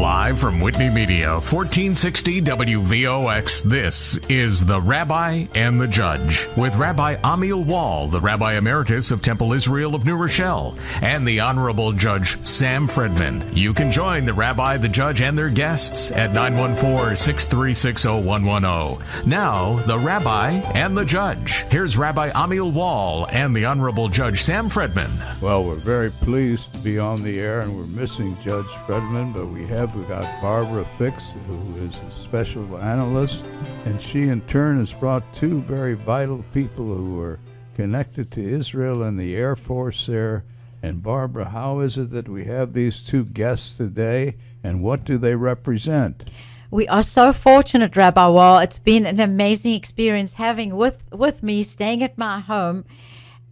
Live from Whitney Media, 1460 WVOX, this is The Rabbi and the Judge, with Rabbi Amiel Wall, the Rabbi Emeritus of Temple Israel of New Rochelle, and the Honorable Judge Sam Fredman. You can join the Rabbi, the Judge, and their guests at 914-636-0110. Now, The Rabbi and the Judge. Here's Rabbi Amiel Wall and the Honorable Judge Sam Fredman. Well, we're very pleased to be on the air, and we're missing Judge Fredman, but we got Barbara Fix, who is a special analyst, and she in turn has brought two very vital people who are connected to Israel and the Air Force there. And Barbara, how is it that we have these two guests today, and what do they represent? We are so fortunate, Rabbi Wall. It's been an amazing experience having with me, staying at my home,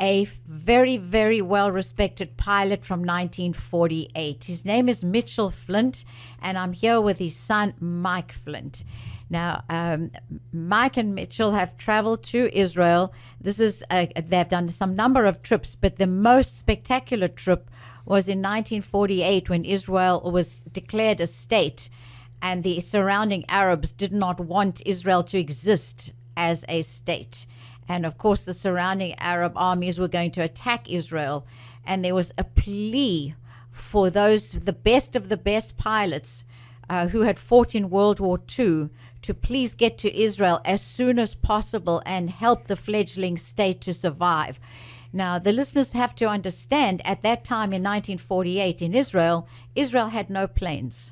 a very, very well-respected pilot from 1948. His name is Mitchel Flint, and I'm here with his son, Mike Flint. Now, Mike and Mitchel have traveled to Israel. They've done some number of trips, but the most spectacular trip was in 1948 when Israel was declared a state, and the surrounding Arabs did not want Israel to exist as a state. And of course, the surrounding Arab armies were going to attack Israel. And there was a plea for the best of the best pilots who had fought in World War II to please get to Israel as soon as possible and help the fledgling state to survive. Now, the listeners have to understand, at that time in 1948 in Israel had no planes.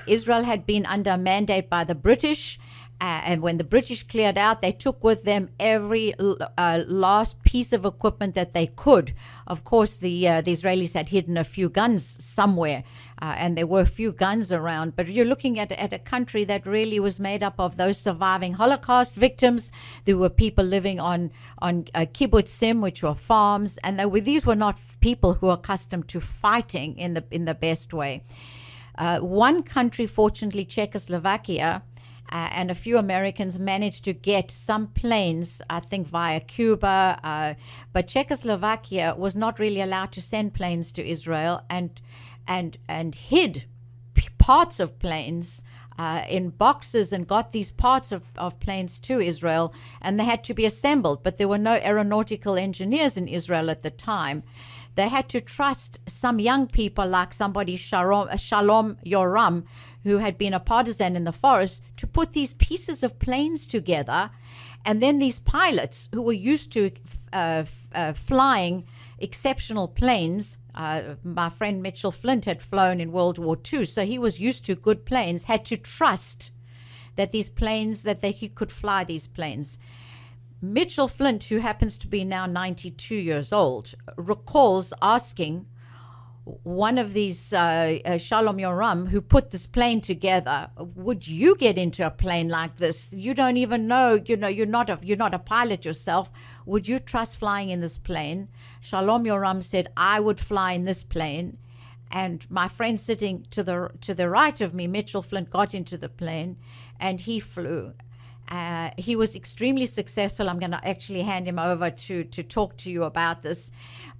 Israel had been under mandate by the British. And when the British cleared out, they took with them every last piece of equipment that they could. Of course, the Israelis had hidden a few guns somewhere, and there were a few guns around. But you're looking at a country that really was made up of those surviving Holocaust victims. There were people living on kibbutzim, which were farms, and these were not people who were accustomed to fighting in the best way. One country, fortunately, Czechoslovakia, and a few Americans managed to get some planes, I think, via Cuba. But Czechoslovakia was not really allowed to send planes to Israel, and hid parts of planes in boxes and got these parts of planes to Israel, and they had to be assembled. But there were no aeronautical engineers in Israel at the time. They had to trust some young people like somebody, Shalom Yoram, who had been a partisan in the forest, to put these pieces of planes together. And then these pilots who were used to flying exceptional planes, my friend Mitchel Flint had flown in World War II, so he was used to good planes, had to trust that he could fly ththese planes. Mitchel Flint, who happens to be now 92 years old, recalls asking one of these Shalom Yoram, who put this plane together, would you get into a plane like this? You don't even know, you're not a pilot yourself. Would you trust flying in this plane? Shalom Yoram said, I would fly in this plane. And my friend sitting to the right of me, Mitchel Flint, got into the plane and he flew. He was extremely successful. I'm going to actually hand him over to talk to you about this,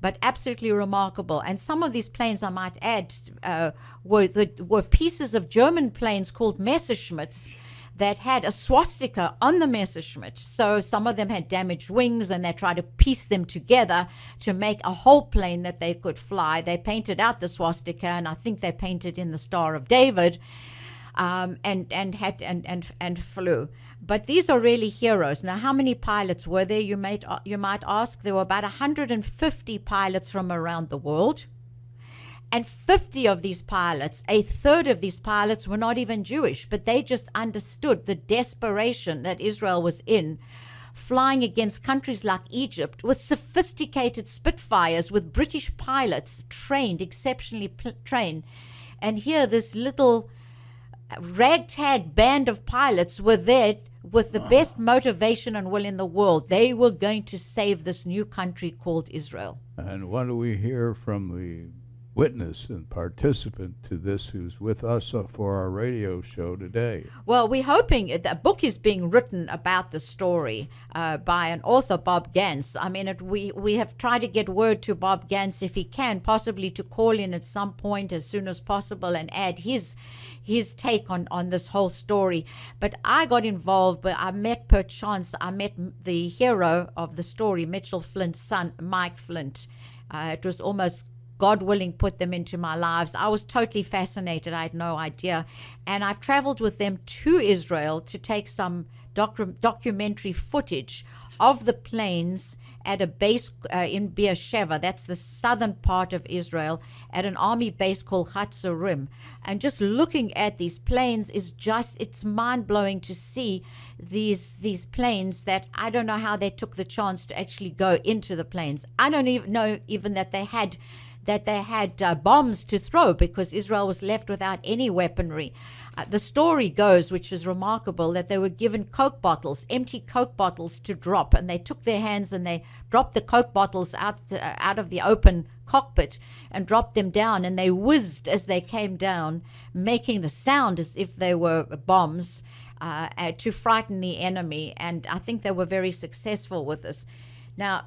but absolutely remarkable. And some of these planes, I might add, were pieces of German planes called Messerschmitts that had a swastika on the Messerschmitt. So some of them had damaged wings, and they tried to piece them together to make a whole plane that they could fly. They painted out the swastika, and I think they painted in the Star of David. And flew. But these are really heroes. Now, how many pilots were there? You might ask. There were about 150 pilots from around the world, and 50 of these pilots, a third of these pilots, were not even Jewish, but they just understood the desperation that Israel was in, flying against countries like Egypt with sophisticated Spitfires, with British pilots exceptionally trained, and here this little ragtag band of pilots were there with the best motivation and will in the world. They were going to save this new country called Israel. And what do we hear from the witness and participant to this who's with us for our radio show today. Well, we're hoping a book is being written about the story by an author, Bob Gans. I mean, we have tried to get word to Bob Gans if he can, possibly to call in at some point as soon as possible and add his take on this whole story. But I got involved, but I met the hero of the story, Mitchel Flint's son, Mike Flint. It was almost God willing, put them into my lives. I was totally fascinated. I had no idea. And I've traveled with them to Israel to take some documentary footage of the planes at a base in Beersheba. That's the southern part of Israel, at an army base called Hatzerim. And just looking at these planes it's mind-blowing to see these planes that I don't know how they took the chance to actually go into the planes. I don't even know that they had bombs to throw, because Israel was left without any weaponry. The story goes, which is remarkable, that they were given Coke bottles, empty Coke bottles to drop, and they took their hands and they dropped the Coke bottles out of the open cockpit and dropped them down, and they whizzed as they came down, making the sound as if they were bombs to frighten the enemy. And I think they were very successful with this. Now,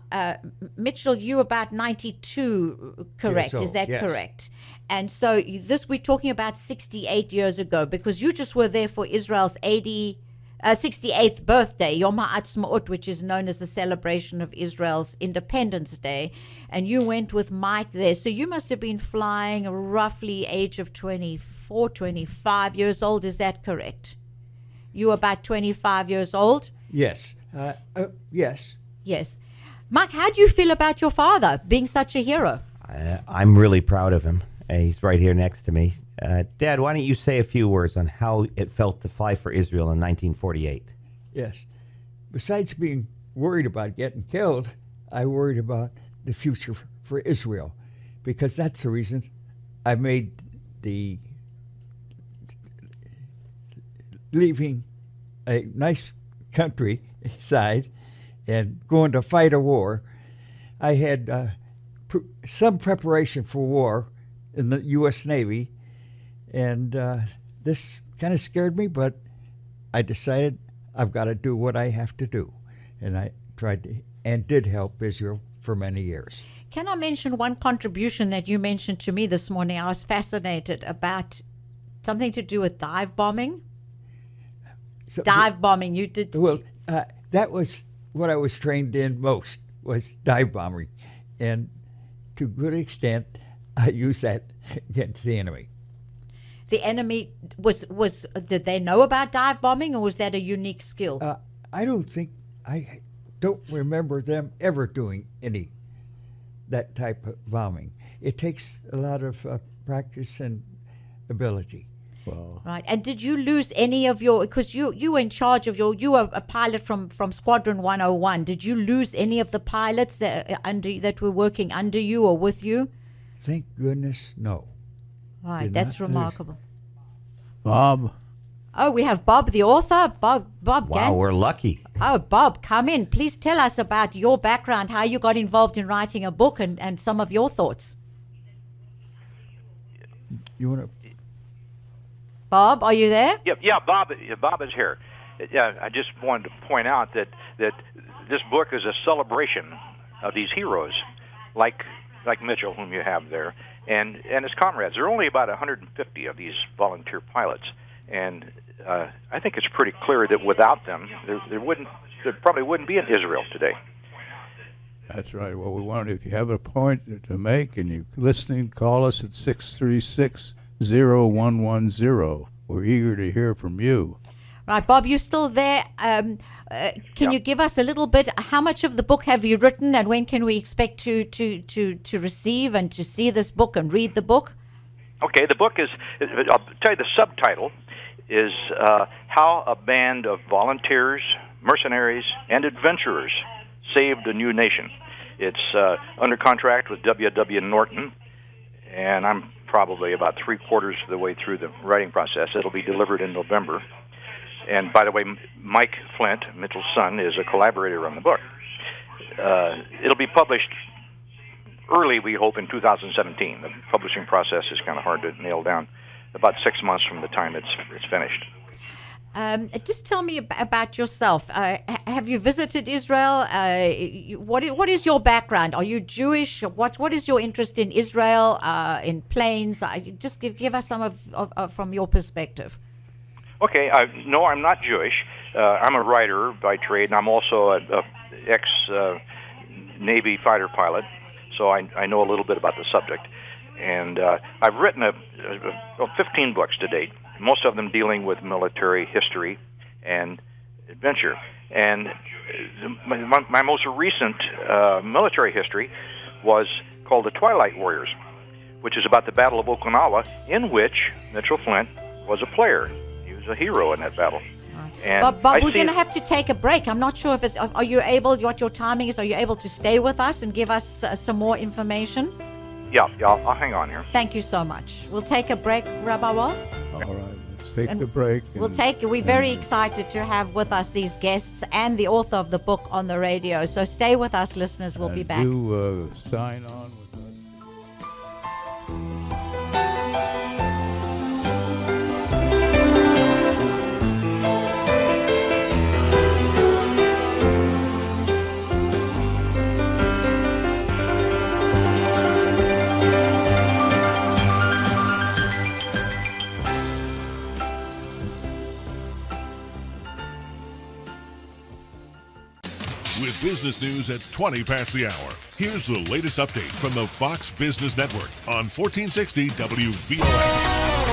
Mitchell, you about 92, correct? Is that correct? And so we're talking about 68 years ago, because you just were there for Israel's 68th birthday, Yom HaAtzmaut, which is known as the celebration of Israel's Independence Day. And you went with Mike there. So you must have been flying roughly age of 24, 25 years old. Is that correct? You were about 25 years old? Yes. Yes. Yes. Mike, how do you feel about your father being such a hero? I'm really proud of him. He's right here next to me. Dad, why don't you say a few words on how it felt to fly for Israel in 1948? Yes. Besides being worried about getting killed, I worried about the future for Israel, because that's the reason I made the leaving a nice countryside and going to fight a war. I had some preparation for war in the U.S. Navy, and this kind of scared me, but I decided I've got to do what I have to do. And I tried to, and did help Israel for many years. Can I mention one contribution that you mentioned to me this morning? I was fascinated about something to do with dive bombing. Dive bombing, you did. Well, that was what I was trained in most, was dive bombing. And to a good extent, I used that against the enemy. The enemy did they know about dive bombing, or was that a unique skill? I don't remember them ever doing that type of bombing. It takes a lot of practice and ability. Well, right. And did you lose any of your, because you were in charge of you were a pilot from Squadron 101. Did you lose any of the pilots that were working under you or with you? Thank goodness, no. Right. That's remarkable. Bob. Oh, we have Bob, the author. Bob Wow, we're lucky. Oh, Bob, come in. Please tell us about your background, how you got involved in writing a book, and some of your thoughts. You want to? Bob, are you there? Yeah, Bob is here. Yeah, I just wanted to point out that this book is a celebration of these heroes, like Mitchell, whom you have there, and his comrades. There are only about 150 of these volunteer pilots, and I think it's pretty clear that without them, there probably wouldn't be an Israel today. That's right. Well, we want, if you have a point to make and you're listening, call us at 636-0110. We're eager to hear from you. Right, Bob, you still there? Can you give us a little bit? How much of the book have you written, and when can we expect to receive and to see this book and read the book? Okay, the book is, I'll tell you the subtitle is How a Band of Volunteers, Mercenaries, and Adventurers Saved a New Nation. It's under contract with W.W. Norton, and I'm probably about three-quarters of the way through the writing process. It'll be delivered in November. And by the way, Mike Flint, Mitchell's son, is a collaborator on the book. It'll be published early, we hope, in 2017. The publishing process is kind of hard to nail down. About 6 months from the time it's finished. Just tell me about yourself. Have you visited Israel? What is your background? Are you Jewish? What is your interest in Israel, in planes? Just give us some of from your perspective. Okay. No, I'm not Jewish. I'm a writer by trade, and I'm also a ex-Navy fighter pilot, so I know a little bit about the subject. And I've written 15 books to date, most of them dealing with military history and adventure. And my most recent military history was called The Twilight Warriors, which is about the Battle of Okinawa, in which Mitchell Flint was a player. He was a hero in that battle. And Bob, we're going to have to take a break. I'm not sure if it's. Are you able? What your timing is? Are you able to stay with us and give us some more information? Yeah, I'll hang on here. Thank you so much. We'll take a break, Rabbi Wall. All right, let's take the break. We're very excited to have with us these guests and the author of the book on the radio. So stay with us, listeners. We'll be back. Do sign on with us. With business news at 20 past the hour, here's the latest update from the Fox Business Network on 1460 WVOX.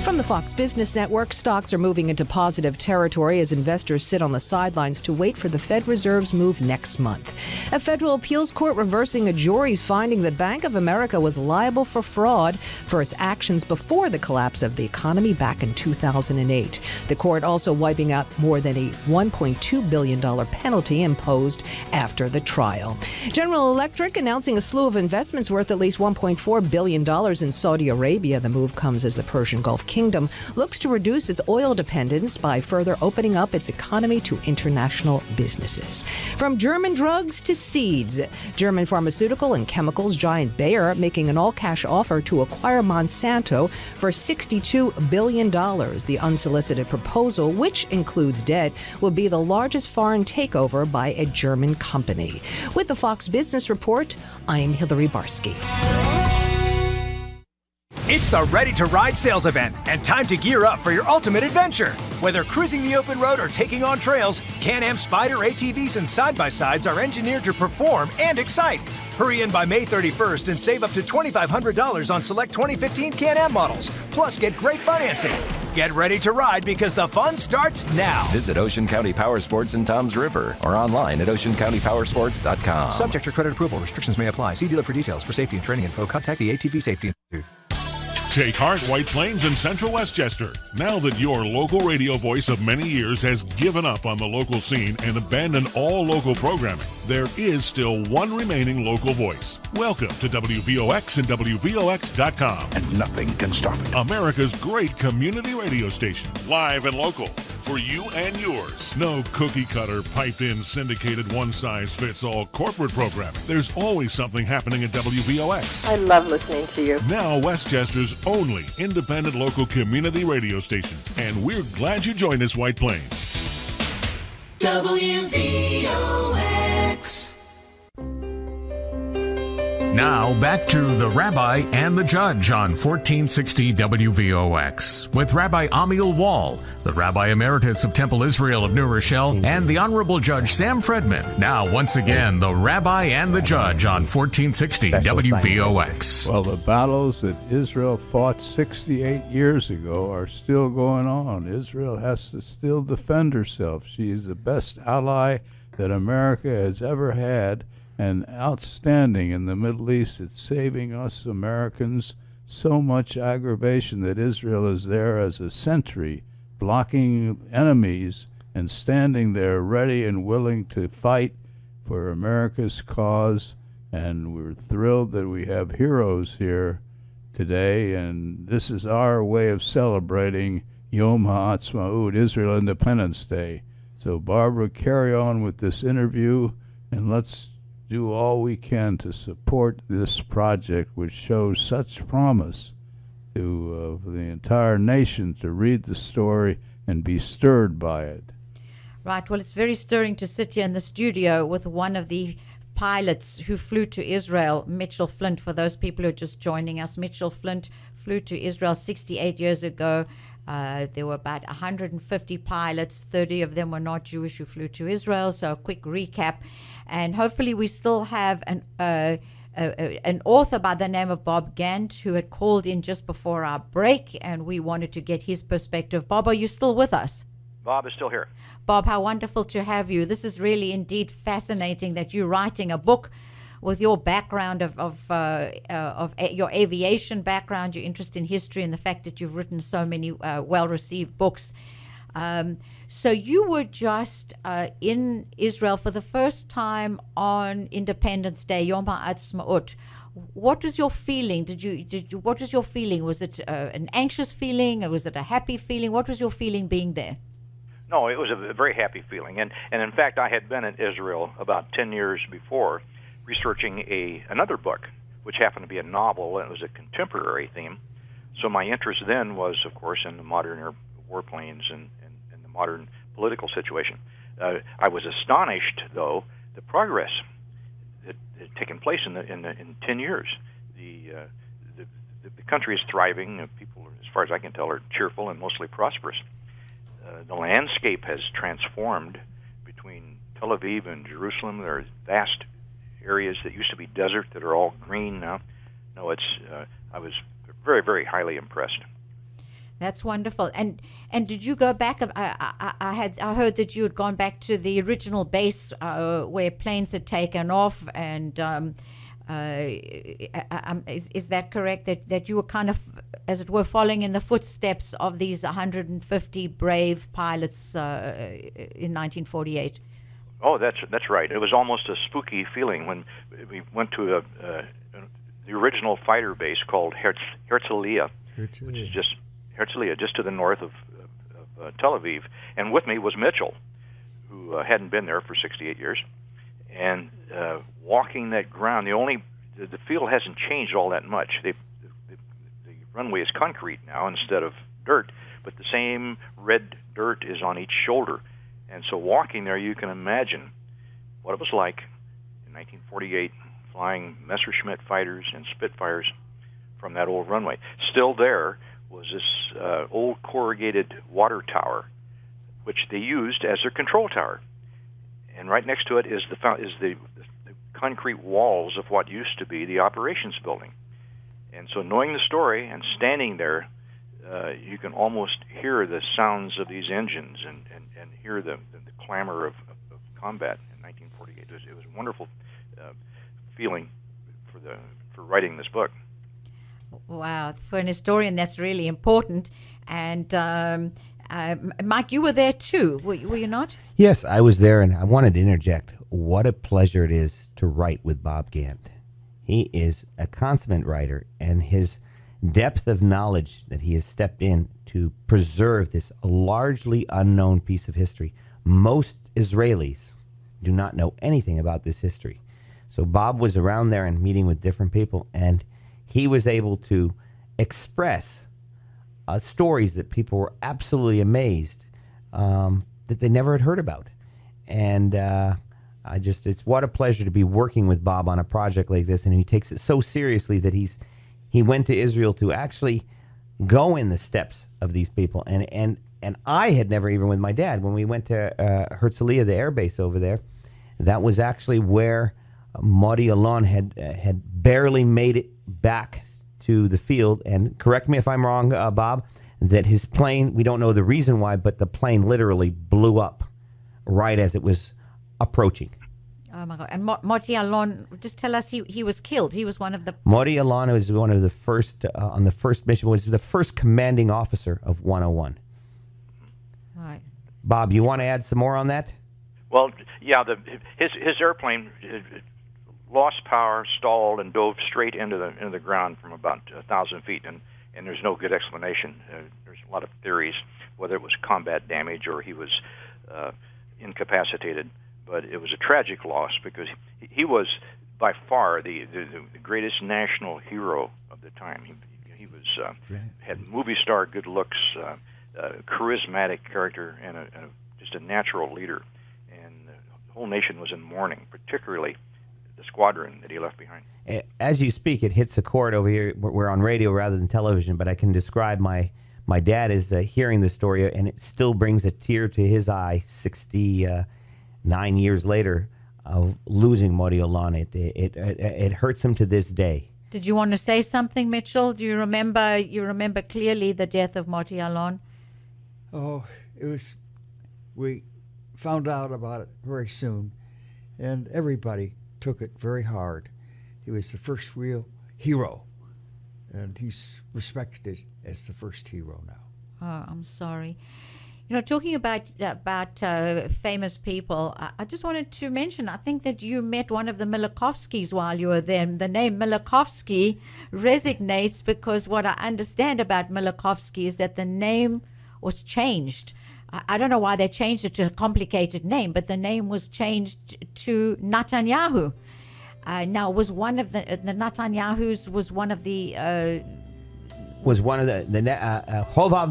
From the Fox Business Network, stocks are moving into positive territory as investors sit on the sidelines to wait for the Fed Reserve's move next month. A federal appeals court reversing a jury's finding that Bank of America was liable for fraud for its actions before the collapse of the economy back in 2008. The court also wiping out more than a $1.2 billion penalty imposed after the trial. General Electric announcing a slew of investments worth at least $1.4 billion in Saudi Arabia. The move comes as the Persian Gulf Kingdom looks to reduce its oil dependence by further opening up its economy to international businesses. From German drugs to seeds, German pharmaceutical and chemicals giant Bayer making an all-cash offer to acquire Monsanto for $62 billion. The unsolicited proposal, which includes debt, will be the largest foreign takeover by a German company. With the Fox Business Report, I'm Hillary Barsky. It's the Ready to Ride sales event and time to gear up for your ultimate adventure. Whether cruising the open road or taking on trails, Can-Am Spyder ATVs and side-by-sides are engineered to perform and excite. Hurry in by May 31st and save up to $2,500 on select 2015 Can-Am models. Plus, get great financing. Get ready to ride because the fun starts now. Visit Ocean County Power Sports in Toms River or online at oceancountypowersports.com. Subject to credit approval. Restrictions may apply. See dealer for details. For safety and training info, contact the ATV Safety Institute. Take heart, White Plains and Central Westchester. Now that your local radio voice of many years has given up on the local scene and abandoned all local programming, there is still one remaining local voice. Welcome to WVOX and WVOX.com. And nothing can stop it. America's great community radio station. Live and local. For you and yours. No cookie-cutter, piped-in, syndicated, one-size-fits-all corporate programming. There's always something happening at WVOX. I love listening to you. Now Westchester's only independent local community radio station. And we're glad you joined us, White Plains. WVOX. Now back to The Rabbi and the Judge on 1460 WVOX with Rabbi Amiel Wall, the Rabbi Emeritus of Temple Israel of New Rochelle, and the Honorable Judge Sam Fredman. Now, once again, The Rabbi and the Judge on 1460 WVOX. Well, the battles that Israel fought 68 years ago are still going on. Israel has to still defend herself. She is the best ally that America has ever had, and outstanding in the Middle East. It's saving us Americans so much aggravation that Israel is there as a sentry, blocking enemies and standing there ready and willing to fight for America's cause. And we're thrilled that we have heroes here today, and this is our way of celebrating Yom HaAtzmaut, Israel Independence Day. So Barbara, carry on with this interview, and let's do all we can to support this project, which shows such promise to the entire nation to read the story and be stirred by it. Right. Well, it's very stirring to sit here in the studio with one of the pilots who flew to Israel, Mitchel Flint. For those people who are just joining us, Mitchel Flint flew to Israel 68 years ago. There were about 150 pilots. 30 of them were not Jewish who flew to Israel. So a quick recap. And hopefully we still have an author by the name of Bob Gant who had called in just before our break, and we wanted to get his perspective. Bob, are you still with us? Bob is still here. Bob, how wonderful to have you. This is really indeed fascinating that you're writing a book with your background of your aviation background, your interest in history, and the fact that you've written so many well-received books. So you were just in Israel for the first time on Independence Day, Yom Ha'atzmaut. What was your feeling? What was your feeling? Was it an anxious feeling, or was it a happy feeling? What was your feeling being there? No, it was a very happy feeling. And in fact, I had been in Israel about 10 years before researching another book, which happened to be a novel, and it was a contemporary theme. So my interest then was, of course, in the modern warplanes and the modern political situation. I was astonished, though, the progress that had taken place in 10 years. The country is thriving. People, as far as I can tell, are cheerful and mostly prosperous. The landscape has transformed between Tel Aviv and Jerusalem. There are vast areas that used to be desert that are all green now. No, I was very, very highly impressed. That's wonderful. And did you go back? I heard that you had gone back to the original base where planes had taken off, and is that correct? That you were kind of, as it were, following in the footsteps of these 150 brave pilots in 1948? Oh, that's right. It was almost a spooky feeling when we went to the original fighter base called Herzliya, which is just to the north of Tel Aviv. And with me was Mitchell, who hadn't been there for 68 years. And walking that ground, the field hasn't changed all that much. The runway is concrete now instead of dirt, but the same red dirt is on each shoulder. And so walking there, you can imagine what it was like in 1948, flying Messerschmitt fighters and Spitfires from that old runway. Still there was this old corrugated water tower, which they used as their control tower. And right next to it is the concrete walls of what used to be the operations building. And so knowing the story and standing there, you can almost hear the sounds of these engines and hear the clamor of combat in 1948. It was a wonderful feeling for writing this book. Wow, for an historian, that's really important. And Mike, you were there too, were you not? Yes, I was there, and I wanted to interject. What a pleasure it is to write with Bob Gant. He is a consummate writer, and his depth of knowledge that he has stepped in to preserve this largely unknown piece of history. Most Israelis do not know anything about this history. So Bob was around there and meeting with different people, and he was able to express stories that people were absolutely amazed that they never had heard about. And it's what a pleasure to be working with Bob on a project like this, and he takes it so seriously that he went to Israel to actually go in the steps of these people. And I had never, even with my dad, when we went to Herzliya, the air base over there, that was actually where Moti Alon had barely made it back to the field. And correct me if I'm wrong, Bob, that his plane, we don't know the reason why, but the plane literally blew up right as it was approaching. Oh my God! And Moti Alon, just tell us, he was killed. He was one of the. Moti Alon was one of the first on the first mission. Was the first commanding officer of 101. Right. Bob, you want to add some more on that? Well, yeah. His airplane lost power, stalled, and dove straight into the ground from about 1,000 feet, and there's no good explanation. There's a lot of theories whether it was combat damage or he was incapacitated. but it was a tragic loss because he was by far the greatest national hero of the time. He was had movie star good looks, charismatic character, and just a natural leader. And the whole nation was in mourning, particularly the squadron that he left behind. As you speak, it hits a chord over here. We're on radio rather than television, but I can describe my dad is hearing the story, and it still brings a tear to his eye 69 years later of losing Moti Alon. It hurts him to this day. Did you want to say something, Mitchell? Do you remember? You remember clearly the death of Moti Alon? Oh, we found out about it very soon, and everybody took it very hard. He was the first real hero, and he's respected as the first hero now. Oh, I'm sorry. Talking about famous people, I just wanted to mention, I think that you met one of the Milakovskis while you were there. The name Milakovsky resonates because what I understand about Milakovsky is that the name was changed. I don't know why they changed it to a complicated name, but the name was changed to Netanyahu. Now, was one of the Netanyahus was one of the Chovav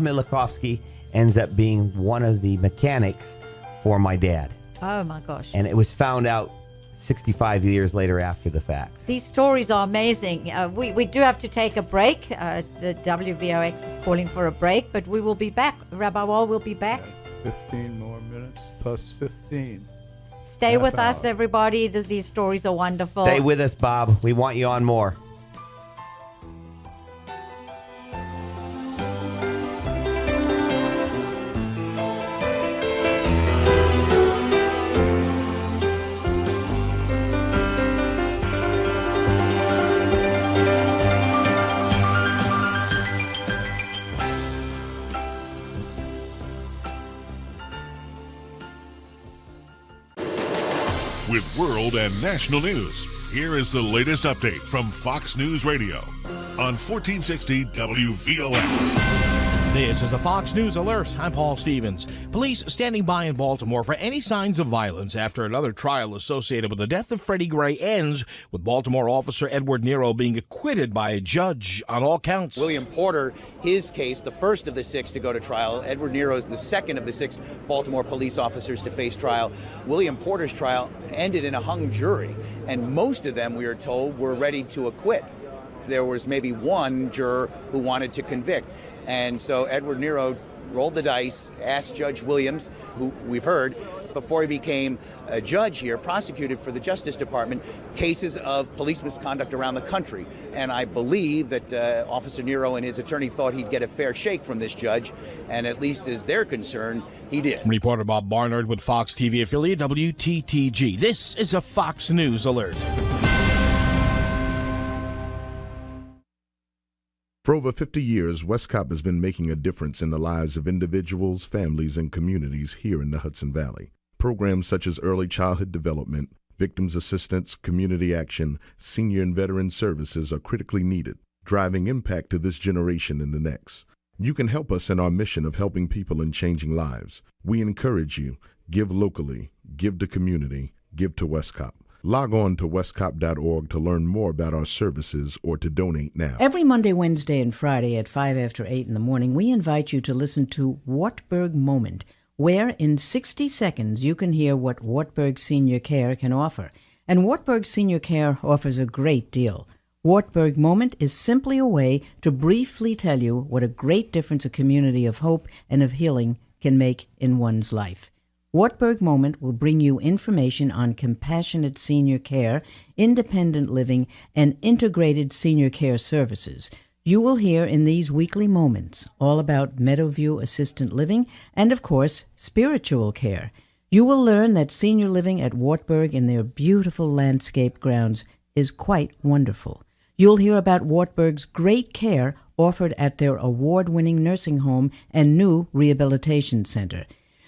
Milakovsky ends up being one of the mechanics for my dad. Oh my gosh. And it was found out 65 years later after the fact. These stories are amazing. We do have to take a break. The WVOX is calling for a break, but we will be back. Rabbi Wall will be back. 15 more minutes plus 15. Stay with us, everybody. These stories are wonderful. Stay with us, Bob. We want you on more. With world and national news, here is the latest update from Fox News Radio on 1460 WVOX. This is a Fox News Alert. I'm Paul Stevens. Police standing by in Baltimore for any signs of violence after another trial associated with the death of Freddie Gray ends with Baltimore officer Edward Nero being acquitted by a judge on all counts. William Porter, his case, the first of the 6 to go to trial. Edward Nero is the second of the 6 Baltimore police officers to face trial. William Porter's trial ended in a hung jury, and most of them, we are told, were ready to acquit. There was maybe one juror who wanted to convict. And so Edward Nero rolled the dice, asked Judge Williams, who we've heard, before he became a judge here, prosecuted for the Justice Department cases of police misconduct around the country. And I believe that Officer Nero and his attorney thought he'd get a fair shake from this judge, and at least as they're concerned, he did. Reporter Bob Barnard with Fox TV affiliate WTTG. This is a Fox News Alert. For over 50 years, Westcop has been making a difference in the lives of individuals, families, and communities here in the Hudson Valley. Programs such as early childhood development, victims assistance, community action, senior and veteran services are critically needed, driving impact to this generation and the next. You can help us in our mission of helping people and changing lives. We encourage you, give locally, give to community, give to Westcop. Log on to westcop.org to learn more about our services or to donate now. Every Monday, Wednesday, and Friday at 5 after 8 in the morning, we invite you to listen to Wartburg Moment, where in 60 seconds you can hear what Wartburg Senior Care can offer. And Wartburg Senior Care offers a great deal. Wartburg Moment is simply a way to briefly tell you what a great difference a community of hope and of healing can make in one's life. Wartburg Moment will bring you information on compassionate senior care, independent living, and integrated senior care services. You will hear in these weekly moments all about Meadowview Assistant Living and, of course, spiritual care. You will learn that senior living at Wartburg in their beautiful landscape grounds is quite wonderful. You'll hear about Wartburg's great care offered at their award-winning nursing home and new rehabilitation center.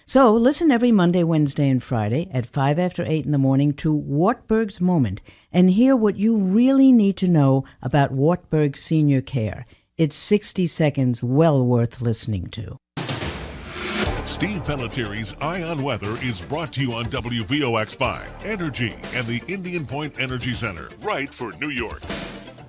So listen every Monday, Wednesday, and Friday at 5 after 8 in the morning to Wartburg's Moment and hear what you really need to know about Wartburg Senior Care. It's 60 seconds well worth listening to. Steve Pellettieri's Eye on Weather is brought to you on WVOX by Energy and the Indian Point Energy Center, right for New York.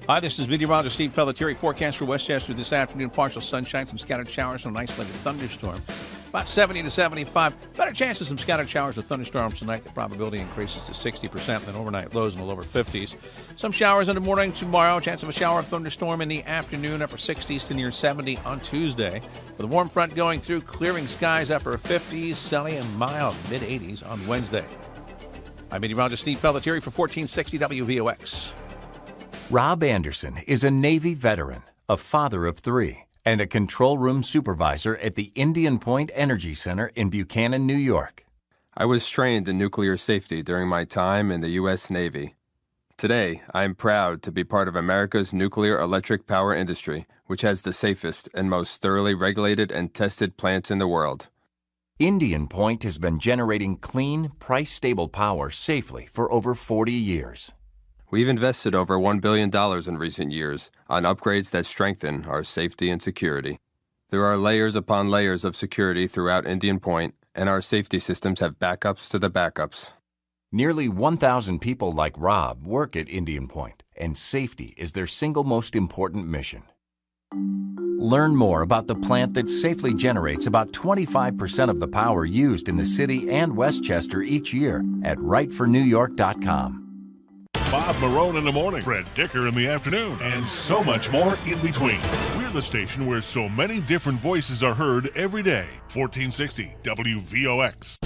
Hi, this is meteorologist Steve Pellettieri. Forecast for Westchester this afternoon. Partial sunshine, some scattered showers, and an isolated thunderstorm. About 70 to 75. Better chance of some scattered showers or thunderstorms tonight. The probability increases to 60%. Then overnight lows in the lower 50s. Some showers in the morning tomorrow. Chance of a shower or thunderstorm in the afternoon. Upper 60s to near 70 on Tuesday. With a warm front going through, clearing skies upper 50s, sunny and mild mid 80s on Wednesday. I'm meteorologist Steve Pellettieri for 1460 WVOX. Rob Anderson is a Navy veteran, a father of 3, and a control room supervisor at the Indian Point Energy Center in Buchanan, New York. I was trained in nuclear safety during my time in the U.S. Navy. Today, I am proud to be part of America's nuclear electric power industry, which has the safest and most thoroughly regulated and tested plants in the world. Indian Point has been generating clean, price-stable power safely for over 40 years. We've invested over $1 billion in recent years on upgrades that strengthen our safety and security. There are layers upon layers of security throughout Indian Point, and our safety systems have backups to the backups. Nearly 1,000 people like Rob work at Indian Point, and safety is their single most important mission. Learn more about the plant that safely generates about 25% of the power used in the city and Westchester each year at rightfornewyork.com. Bob Marone in the morning, Fred Dicker in the afternoon, and so much more in between. We're the station where so many different voices are heard every day. 1460 WVOX.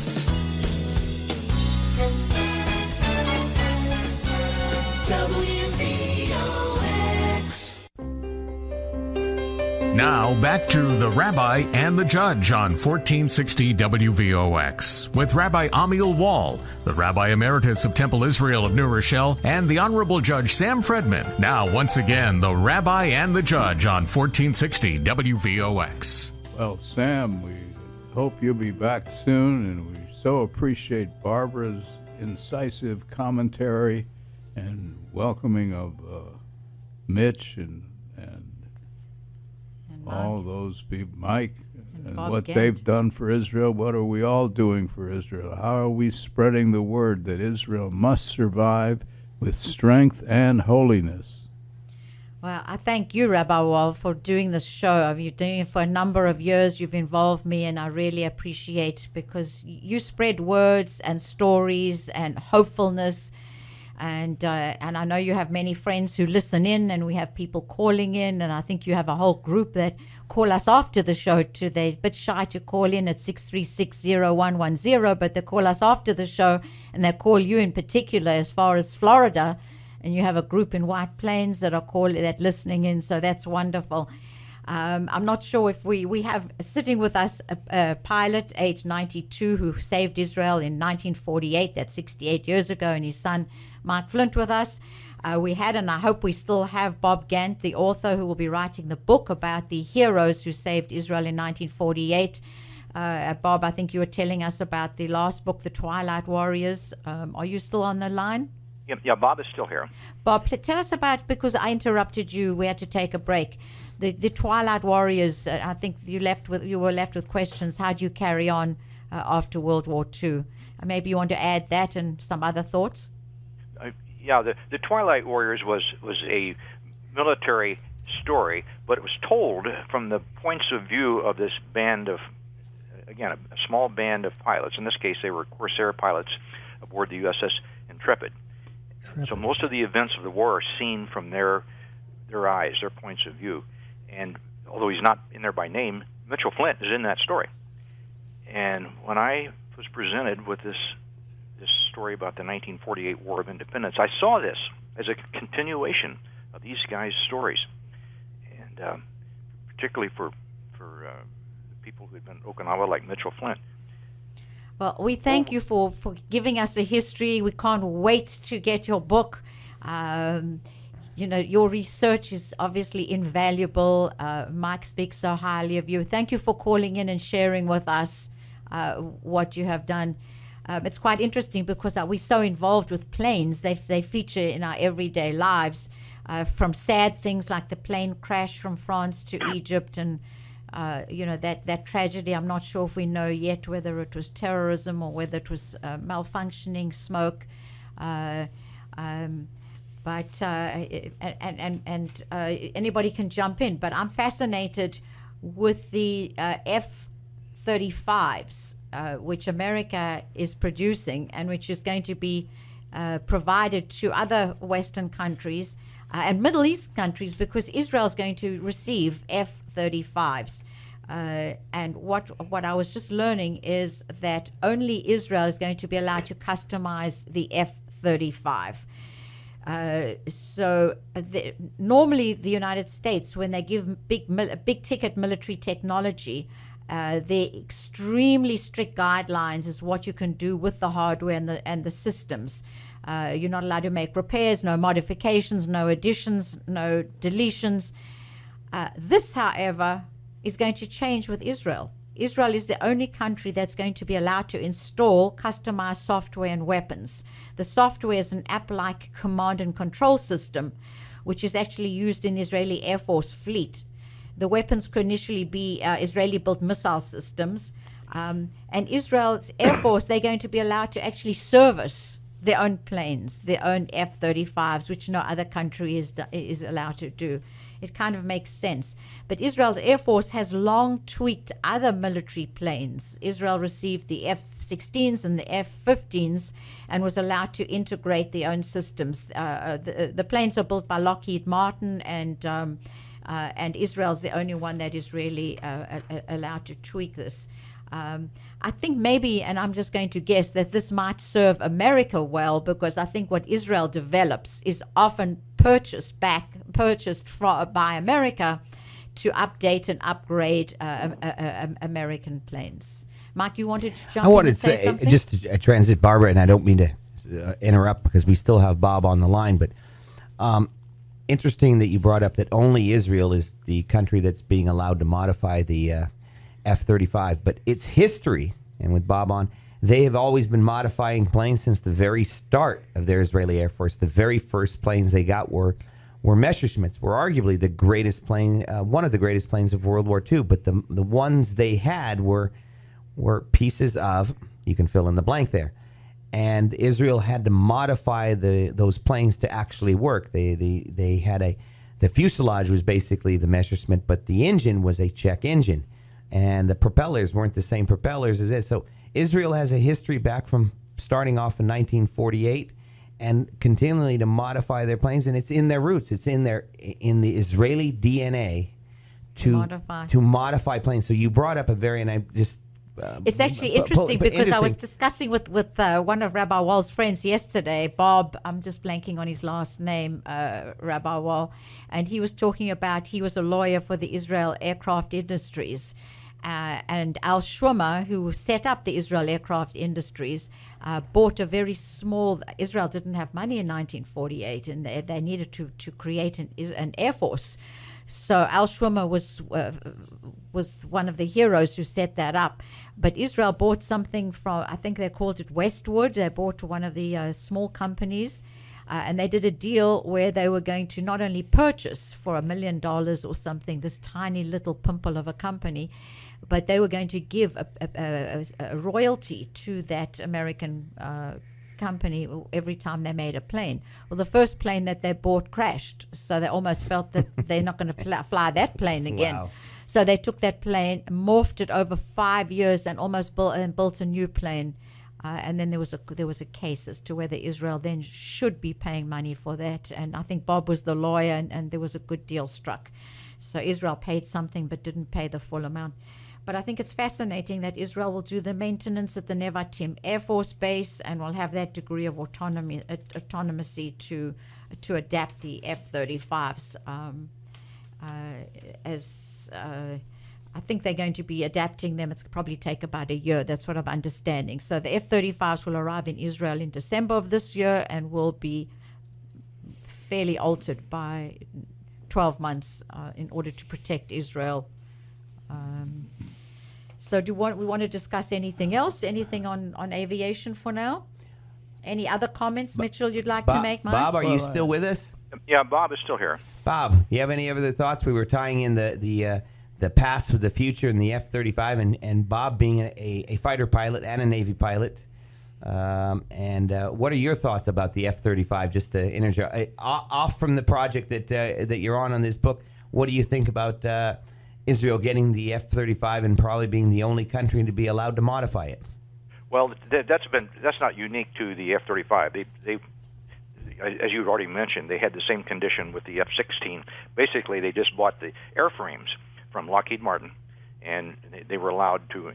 Now, back to the Rabbi and the Judge on 1460 WVOX with Rabbi Amiel Wall, the Rabbi Emeritus of Temple Israel of New Rochelle, and the Honorable Judge Sam Fredman. Now, once again, the Rabbi and the Judge on 1460 WVOX. Well, Sam, we hope you'll be back soon, and we so appreciate Barbara's incisive commentary and welcoming of Mitch and all those people, Mike, and what they've done for Israel. What are we all doing for Israel? How are we spreading the word that Israel must survive with strength and holiness? Well, I thank you, Rabbi Wall, for doing this show. You're doing it for a number of years. You've involved me, and I really appreciate, because you spread words and stories and hopefulness. And I know you have many friends who listen in, and we have people calling in, and I think you have a whole group that call us after the show too. They're a bit shy to call in at 636-0110, but they call us after the show, and they call you in particular as far as Florida, and you have a group in White Plains that are listening in, so that's wonderful. I'm not sure if we have sitting with us a pilot, age 92, who saved Israel in 1948. That's 68 years ago, and his son, Mike Flint, with us. We had, and I hope we still have, Bob Gant, the author, who will be writing the book about the heroes who saved Israel in 1948. Bob, I think you were telling us about the last book, The Twilight Warriors. Are you still on the line? Yeah, Bob is still here. Bob, tell us about, because I interrupted you, we had to take a break. The Twilight Warriors, I think you were left with questions. How do you carry on after World War II? Maybe you want to add that and some other thoughts? The Twilight Warriors was a military story, but it was told from the points of view of this band of, again, a small band of pilots. In this case, they were Corsair pilots aboard the USS Intrepid. So most of the events of the war are seen from their eyes, their points of view. And although he's not in there by name, Mitchell Flint is in that story. And when I was presented with this story about the 1948 War of Independence, I saw this as a continuation of these guys' stories, and particularly for people who had been in Okinawa like Mitchell Flint. Well, we thank you for giving us a history. We can't wait to get your book. Your research is obviously invaluable. Mike speaks so highly of you. Thank you for calling in and sharing with us what you have done. It's quite interesting because we're so involved with planes. They feature in our everyday lives, from sad things like the plane crash from France to Egypt, and that tragedy. I'm not sure if we know yet whether it was terrorism or whether it was malfunctioning smoke. But anybody can jump in. But I'm fascinated with the F-35s, which America is producing and which is going to be provided to other Western countries and Middle East countries, because Israel is going to receive F-35s. And what I was just learning is that only Israel is going to be allowed to customize the F-35. Normally the United States, when they give big ticket military technology, they're extremely strict guidelines as what you can do with the hardware and the systems. You're not allowed to make repairs, no modifications, no additions, no deletions. This, however, is going to change with Israel. Israel is the only country that's going to be allowed to install customized software and weapons. The software is an app-like command and control system, which is actually used in the Israeli Air Force fleet. The weapons could initially be Israeli-built missile systems. And Israel's Air Force, they're going to be allowed to actually service their own planes, their own F-35s, which no other country is allowed to do. It kind of makes sense. But Israel's Air Force has long tweaked other military planes. Israel received the F-16s and the F-15s and was allowed to integrate their own systems. The planes are built by Lockheed Martin, and Israel's the only one that is really allowed to tweak this. I think maybe, and I'm just going to guess, that this might serve America well, because I think what Israel develops is often purchased by America to update and upgrade American planes. Mike, you wanted to jump in and say something? Just to transit, Barbara, and I don't mean to interrupt because we still have Bob on the line, but interesting that you brought up that only Israel is the country that's being allowed to modify the F-35, but its history, and with Bob on, they have always been modifying planes since the very start of their Israeli Air Force. The very first planes they got were Messerschmitts, were arguably the greatest plane, one of the greatest planes of World War II, but the ones they had were pieces of, you can fill in the blank there, and Israel had to modify those planes to actually work. They had the fuselage was basically the Messerschmitt, but the engine was a Czech engine. And the propellers weren't the same propellers as it. So Israel has a history back from starting off in 1948 and continually to modify their planes, and it's in their roots. It's in the Israeli DNA to modify planes. So you brought up and I just. It's actually interesting because I was discussing with one of Rabbi Wall's friends yesterday, Bob. I'm just blanking on his last name, Rabbi Wall, and he was talking about he was a lawyer for the Israel Aircraft Industries. And Al Schwimmer, who set up the Israel Aircraft Industries, bought a very small. Israel didn't have money in 1948, and they needed to create an air force. So Al Schwimmer was one of the heroes who set that up. But Israel bought something from, I think they called it Westwood. They bought one of the small companies. And they did a deal where they were going to not only purchase for $1 million or something this tiny little pimple of a company, but they were going to give a royalty to that American company every time they made a plane. Well, the first plane that they bought crashed, so they almost felt that they're not going to fly that plane again. Wow. So they took that plane, morphed it over 5 years, and almost built a new plane. And then there was a case as to whether Israel then should be paying money for that. And I think Bob was the lawyer, and there was a good deal struck. So Israel paid something but didn't pay the full amount. But I think it's fascinating that Israel will do the maintenance at the Nevatim Air Force Base and will have that degree of autonomy to adapt the F-35s I think they're going to be adapting them. It's probably take about a year. That's what I'm understanding. So the F-35s will arrive in Israel in December of this year and will be fairly altered by 12 months in order to protect Israel. So we want to discuss anything else? Anything on aviation for now? Any other comments, Mitchell, you'd like to make, Mike? Bob, are you still with us? Yeah, Bob is still here. Bob, you have any other thoughts? We were tying in the the past with the future and the F-35, and Bob being a fighter pilot and a Navy pilot. What are your thoughts about the F-35? Just to interject, off from the project that you're on this book, what do you think about Israel getting the F-35 and probably being the only country to be allowed to modify it? Well, that's not unique to the F-35. They as you've already mentioned, they had the same condition with the F-16. Basically, they just bought the airframes from Lockheed Martin, and they were allowed to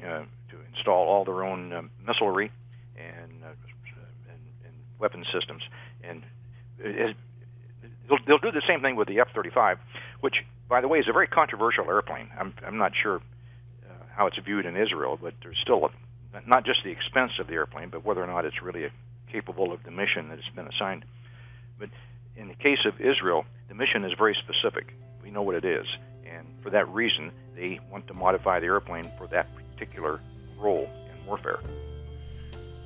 install all their own missilery and weapon systems. And they'll do the same thing with the F-35, which, by the way, is a very controversial airplane. I'm not sure how it's viewed in Israel, but there's still not just the expense of the airplane, but whether or not it's really capable of the mission that it's been assigned. But in the case of Israel, the mission is very specific. We know what it is, and for that reason, they want to modify the airplane for that particular role in warfare.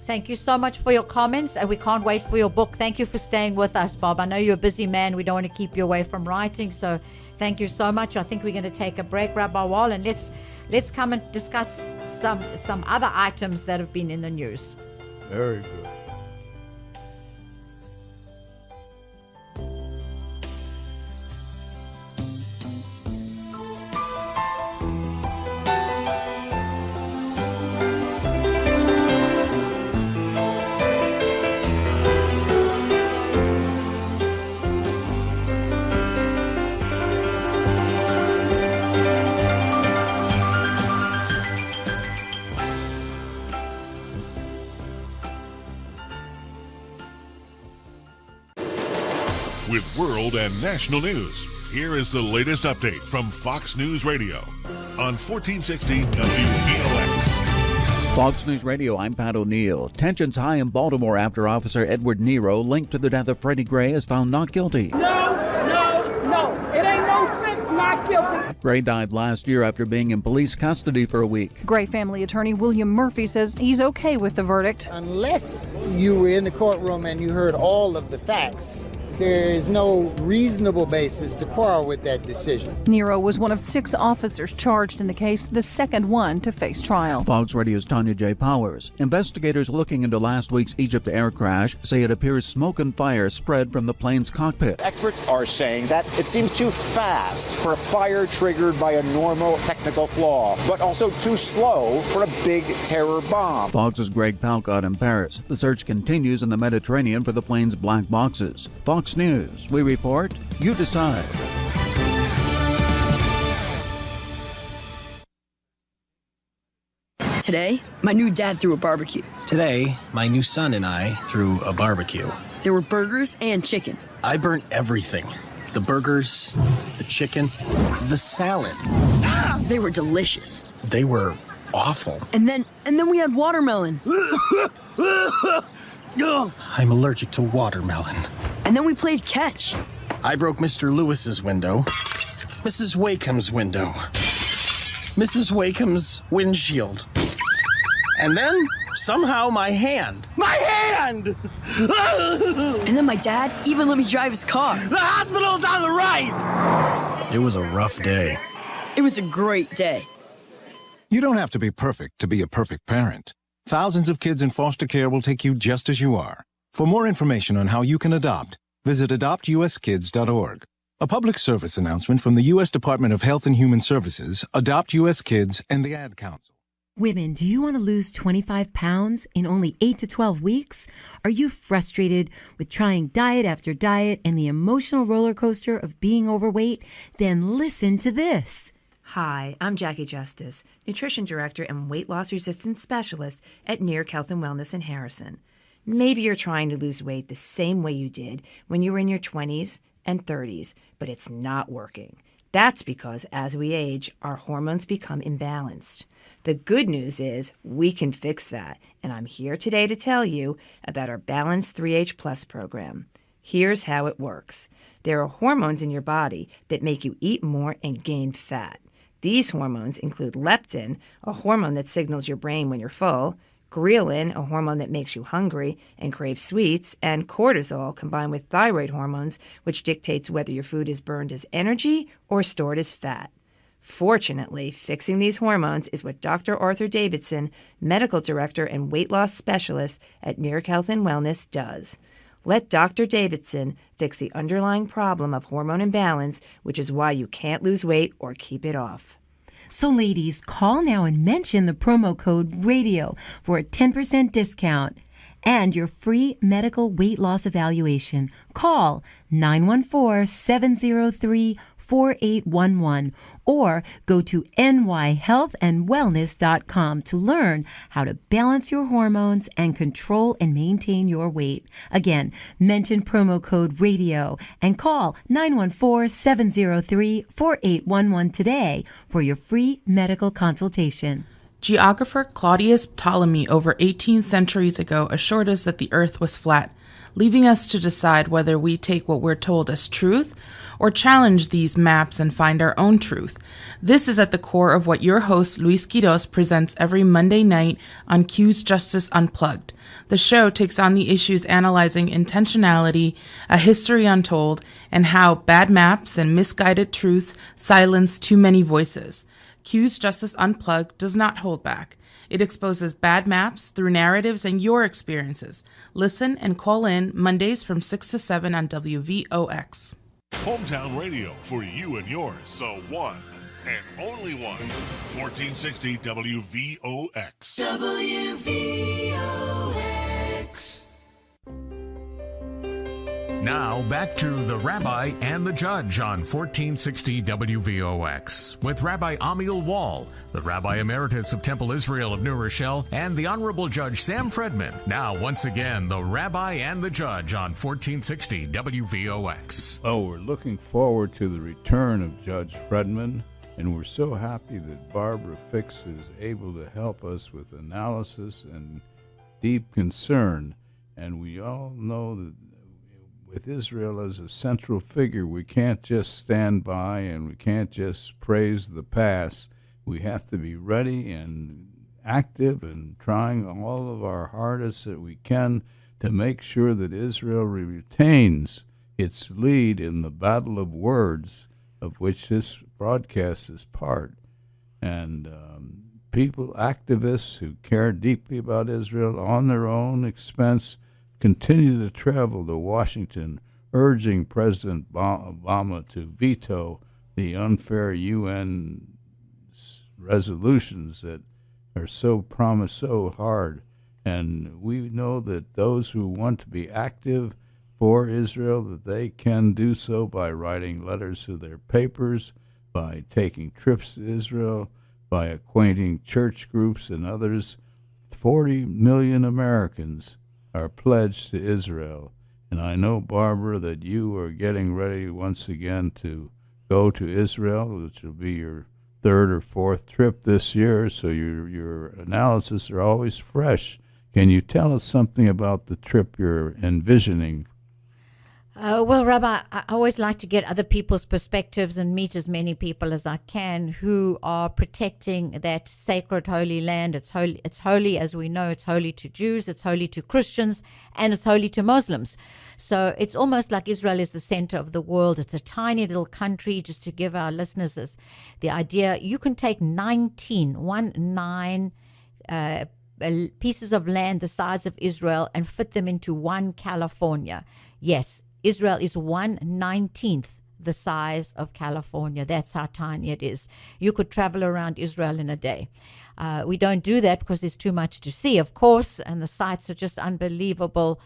Thank you so much for your comments, and we can't wait for your book. Thank you for staying with us, Bob. I know you're a busy man. We don't want to keep you away from writing, so thank you so much. I think we're going to take a break, Rabbi Wall, and let's come and discuss some other items that have been in the news. Very good. With world and national news, here is the latest update from Fox News Radio on 1460 WVOX. Fox News Radio, I'm Pat O'Neill. Tensions high in Baltimore after Officer Edward Nero, linked to the death of Freddie Gray, is found not guilty. No. It ain't no sense not guilty. Gray died last year after being in police custody for a week. Gray family attorney William Murphy says he's okay with the verdict. Unless you were in the courtroom and you heard all of the facts, there is no reasonable basis to quarrel with that decision. Nero was one of 6 officers charged in the case, the second one to face trial. Fox Radio's Tanya J. Powers. Investigators looking into last week's Egypt air crash say it appears smoke and fire spread from the plane's cockpit. Experts are saying that it seems too fast for a fire triggered by a normal technical flaw, but also too slow for a big terror bomb. Fox's Greg Palcott in Paris. The search continues in the Mediterranean for the plane's black boxes. Fox News. We report, you decide. Today, my new dad threw a barbecue. Today, my new son and I threw a barbecue. There were burgers and chicken. I burnt everything. The burgers, the chicken, the salad. They were delicious. They were awful. And then we had watermelon. I'm allergic to watermelon. And then we played catch. I broke Mr. Lewis's window, Mrs. Wakeham's window, Mrs. Wakeham's windshield, and then somehow my hand. My hand! And then my dad even let me drive his car. The hospital's on the right! It was a rough day. It was a great day. You don't have to be perfect to be a perfect parent. Thousands of kids in foster care will take you just as you are. For more information on how you can adopt, visit adoptuskids.org. A public service announcement from the U.S. Department of Health and Human Services, Adopt U.S. Kids, and the Ad Council. Women, do you want to lose 25 pounds in only 8 to 12 weeks? Are you frustrated with trying diet after diet and the emotional roller coaster of being overweight? Then listen to this. Hi, I'm Jackie Justice, Nutrition Director and Weight Loss Resistance Specialist at Near Health and Wellness in Harrison. Maybe you're trying to lose weight the same way you did when you were in your 20s and 30s, but it's not working. That's because as we age, our hormones become imbalanced. The good news is we can fix that, and I'm here today to tell you about our Balance 3H Plus program. Here's how it works. There are hormones in your body that make you eat more and gain fat. These hormones include leptin, a hormone that signals your brain when you're full, ghrelin, a hormone that makes you hungry and crave sweets, and cortisol combined with thyroid hormones, which dictates whether your food is burned as energy or stored as fat. Fortunately, fixing these hormones is what Dr. Arthur Davidson, medical director and weight loss specialist at Near Health and Wellness, does. Let Dr. Davidson fix the underlying problem of hormone imbalance, which is why you can't lose weight or keep it off. So ladies, call now and mention the promo code RADIO for a 10% discount and your free medical weight loss evaluation. Call 914-703-4811 or go to nyhealthandwellness.com to learn how to balance your hormones and control and maintain your weight. Again, mention promo code RADIO and call 914-703-4811 today for your free medical consultation. Geographer Claudius Ptolemy over 18 centuries ago assured us that the earth was flat, leaving us to decide whether we take what we're told as truth or challenge these maps and find our own truth. This is at the core of what your host, Luis Quiroz, presents every Monday night on Q's Justice Unplugged. The show takes on the issues analyzing intentionality, a history untold, and how bad maps and misguided truths silence too many voices. Q's Justice Unplugged does not hold back. It exposes bad maps through narratives and your experiences. Listen and call in Mondays from 6 to 7 on WVOX. Hometown radio for you and yours. The one and only one. 1460 WVOX. WVOX. Now back to the Rabbi and the Judge on 1460 WVOX with Rabbi Amiel Wall, the Rabbi Emeritus of Temple Israel of New Rochelle, and the Honorable Judge Sam Fredman. Now, once again, the Rabbi and the Judge on 1460 WVOX. Oh, we're looking forward to the return of Judge Fredman, and we're so happy that Barbara Fix is able to help us with analysis and deep concern. And we all know that with Israel as a central figure, we can't just stand by and we can't just praise the past. We have to be ready and active and trying all of our hardest that we can to make sure that Israel retains its lead in the battle of words, of which this broadcast is part. And people, activists who care deeply about Israel on their own expense, continue to travel to Washington, urging President Obama to veto the unfair UN resolutions that are promised so hard. And we know that those who want to be active for Israel, that they can do so by writing letters to their papers, by taking trips to Israel, by acquainting church groups and others. 40 million Americans are pledged to Israel. And I know, Barbara, that you are getting ready once again to go to Israel, which will be your third or fourth trip this year, so your analysis are always fresh. Can you tell us something about the trip you're envisioning? Well, Rabbi, I always like to get other people's perspectives and meet as many people as I can who are protecting that sacred holy land. It's holy, as we know. It's holy to Jews, it's holy to Christians, and it's holy to Muslims. So it's almost like Israel is the center of the world. It's a tiny little country. Just to give our listeners the idea, you can take 19 pieces of land the size of Israel and fit them into one California. Yes, Israel is 1/19 the size of California. That's how tiny it is. You could travel around Israel in a day. We don't do that because there's too much to see, of course, and the sites are just unbelievable,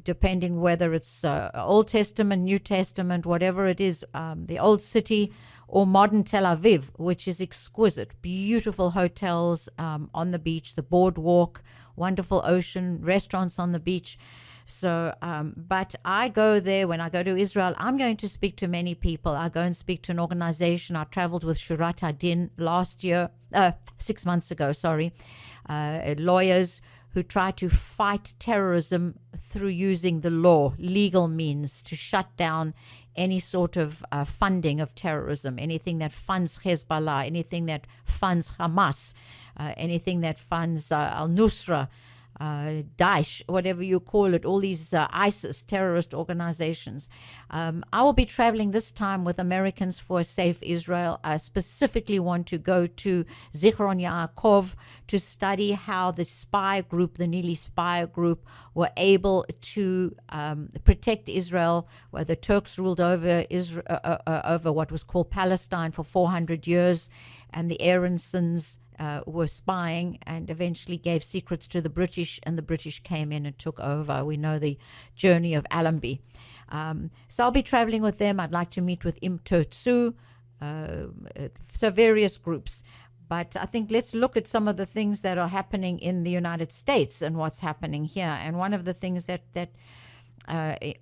depending whether it's Old Testament, New Testament, whatever it is, the old city or modern Tel Aviv, which is exquisite. Beautiful hotels on the beach, the boardwalk, wonderful ocean, restaurants on the beach. So, but I go there, when I go to Israel, I'm going to speak to many people. I go and speak to an organization. I traveled with Shurat Adin 6 months ago, lawyers who try to fight terrorism through using the law, legal means, to shut down any sort of funding of terrorism, anything that funds Hezbollah, anything that funds Hamas, anything that funds al-Nusra, Daesh, whatever you call it, all these ISIS terrorist organizations. I will be traveling this time with Americans for a Safe Israel. I specifically want to go to Zichron Yaakov to study how the spy group, the Nili spy group, were able to protect Israel, where the Turks ruled over over what was called Palestine for 400 years, and the Aaronsons were spying and eventually gave secrets to the British, and the British came in and took over. We know the journey of Allenby. So I'll be traveling with them. I'd like to meet with Im Tertsu, so various groups. But I think let's look at some of the things that are happening in the United States and what's happening here. And one of the things that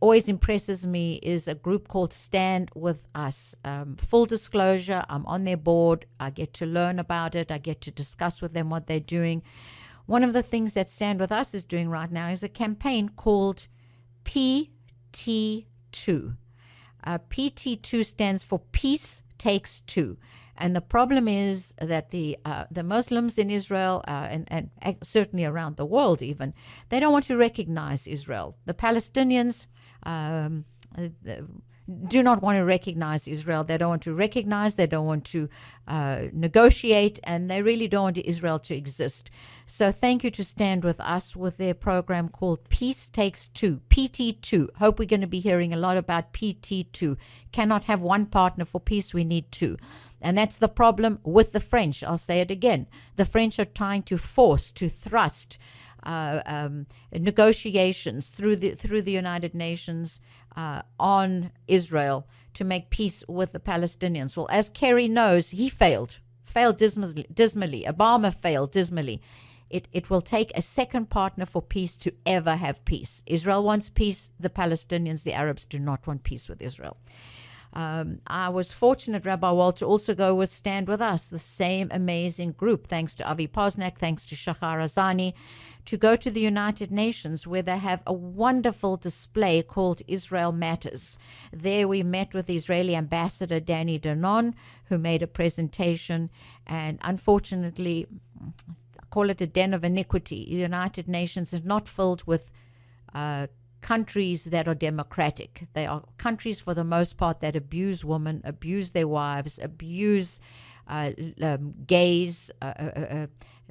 always impresses me is a group called Stand With Us. Full disclosure, I'm on their board. I get to learn about it. I get to discuss with them what they're doing. One of the things that Stand With Us is doing right now is a campaign called PT2. PT2 stands for Peace Takes Two. And the problem is that the Muslims in Israel and certainly around the world even, they don't want to recognize Israel. The Palestinians do not want to recognize Israel. They don't want to recognize, they don't want to negotiate, and they really don't want Israel to exist. So thank you to Stand With Us with their program called Peace Takes Two, PT2. Hope we're going to be hearing a lot about PT2. Cannot have one partner for peace, we need two. And that's the problem with the French. I'll say it again. The French are trying to force, to thrust negotiations through the United Nations on Israel to make peace with the Palestinians. Well, as Kerry knows, he failed dismally. Obama failed dismally. It will take a second partner for peace to ever have peace. Israel wants peace. The Palestinians, the Arabs, do not want peace with Israel. I was fortunate, Rabbi Wall, to also go with Stand With Us, the same amazing group, thanks to Avi Posnak, thanks to Shachar Azani, to go to the United Nations, where they have a wonderful display called Israel Matters. There we met with the Israeli ambassador, Danny Danon, who made a presentation, and unfortunately, I call it a den of iniquity. The United Nations is not filled with countries that are democratic. They are countries, for the most part, that abuse women, abuse their wives, abuse gays.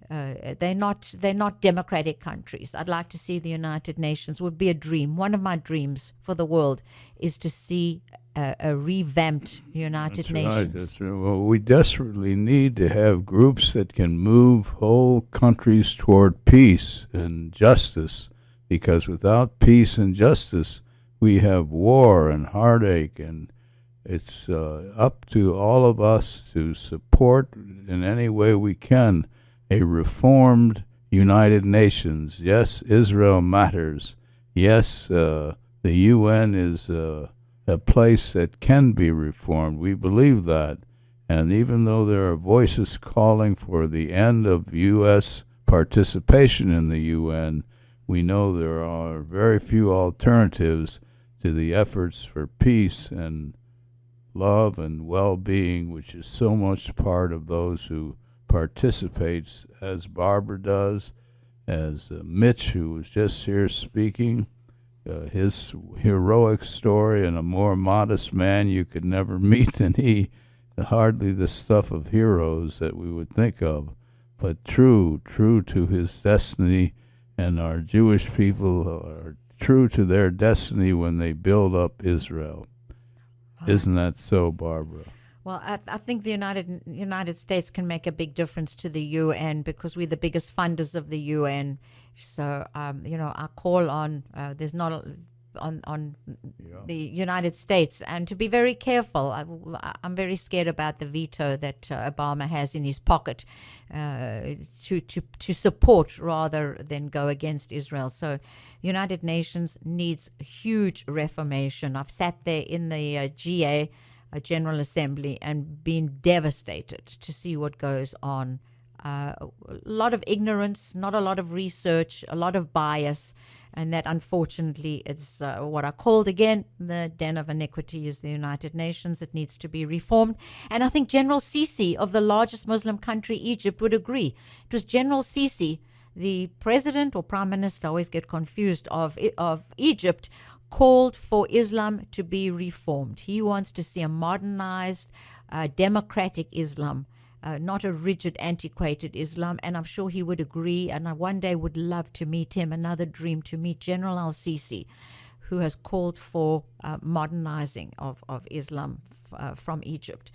They're not democratic countries. I'd like to see the United Nations. Would be a dream. One of my dreams for the world is to see a revamped United Nations. Right, that's right. Well, we desperately need to have groups that can move whole countries toward peace and justice. Because without peace and justice, we have war and heartache, and it's up to all of us to support in any way we can a reformed United Nations. Yes, Israel matters. Yes, the UN is a place that can be reformed. We believe that. And even though there are voices calling for the end of U.S. participation in the UN, we know there are very few alternatives to the efforts for peace and love and well-being, which is so much part of those who participates, as Barbara does, as Mitch, who was just here speaking, his heroic story, and a more modest man you could never meet than he, hardly the stuff of heroes that we would think of, but true to his destiny. And our Jewish people are true to their destiny when they build up Israel. Isn't that so, Barbara? Well, I think the United States can make a big difference to the UN because we're the biggest funders of the UN. So, I call on there's not on the United States, and to be very careful. I'm very scared about the veto that Obama has in his pocket to support rather than go against Israel. So the United Nations needs huge reformation. I've sat there in the GA, General Assembly, and been devastated to see what goes on. A lot of ignorance, not a lot of research, a lot of bias. And that, unfortunately, is what I called, again, the den of iniquity is the United Nations. It needs to be reformed. And I think General Sisi of the largest Muslim country, Egypt, would agree. It was General Sisi the president or prime minister, I always get confused, of Egypt, called for Islam to be reformed. He wants to see a modernized, democratic Islam, not a rigid, antiquated Islam, and I'm sure he would agree, and I one day would love to meet him, another dream to meet General al-Sisi, who has called for modernizing of Islam from Egypt.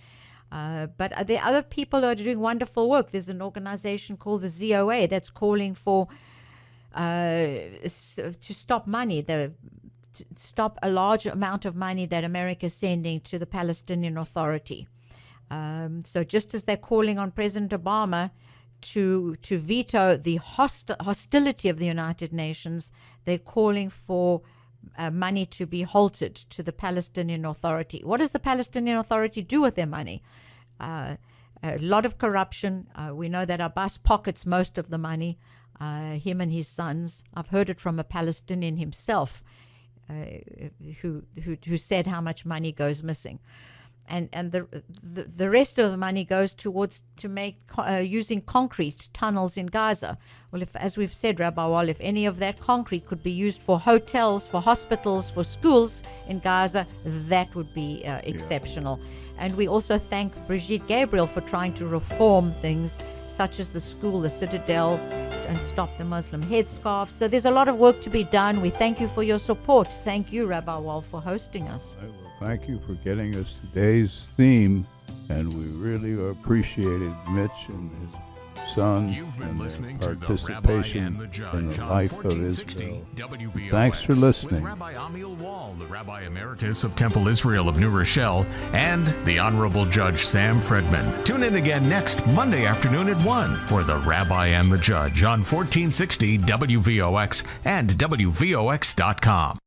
But there are other people who are doing wonderful work. There's an organization called the ZOA that's calling for to stop money, stop a large amount of money that America is sending to the Palestinian Authority. So just as they're calling on President Obama to veto the hostility of the United Nations, they're calling for money to be halted to the Palestinian Authority. What does the Palestinian Authority do with their money? A lot of corruption. We know that Abbas pockets most of the money, him and his sons. I've heard it from a Palestinian himself, who said how much money goes missing. And the rest of the money goes towards to make using concrete tunnels in Gaza. Well, as we've said, Rabbi Wall, if any of that concrete could be used for hotels, for hospitals, for schools in Gaza, that would be exceptional. And we also thank Brigitte Gabriel for trying to reform things such as the school, the Citadel, and stop the Muslim headscarf. So there's a lot of work to be done. We thank you for your support. Thank you, Rabbi Wall, for hosting us. Thank you for getting us today's theme, and we really appreciated Mitch and his son and their participation in the life of Israel. Thanks for listening. With Rabbi Amiel Wall, the Rabbi Emeritus of Temple Israel of New Rochelle, and the Honorable Judge Sam Fredman. Tune in again next Monday afternoon at 1 for the Rabbi and the Judge on 1460 WVOX and WVOX.com.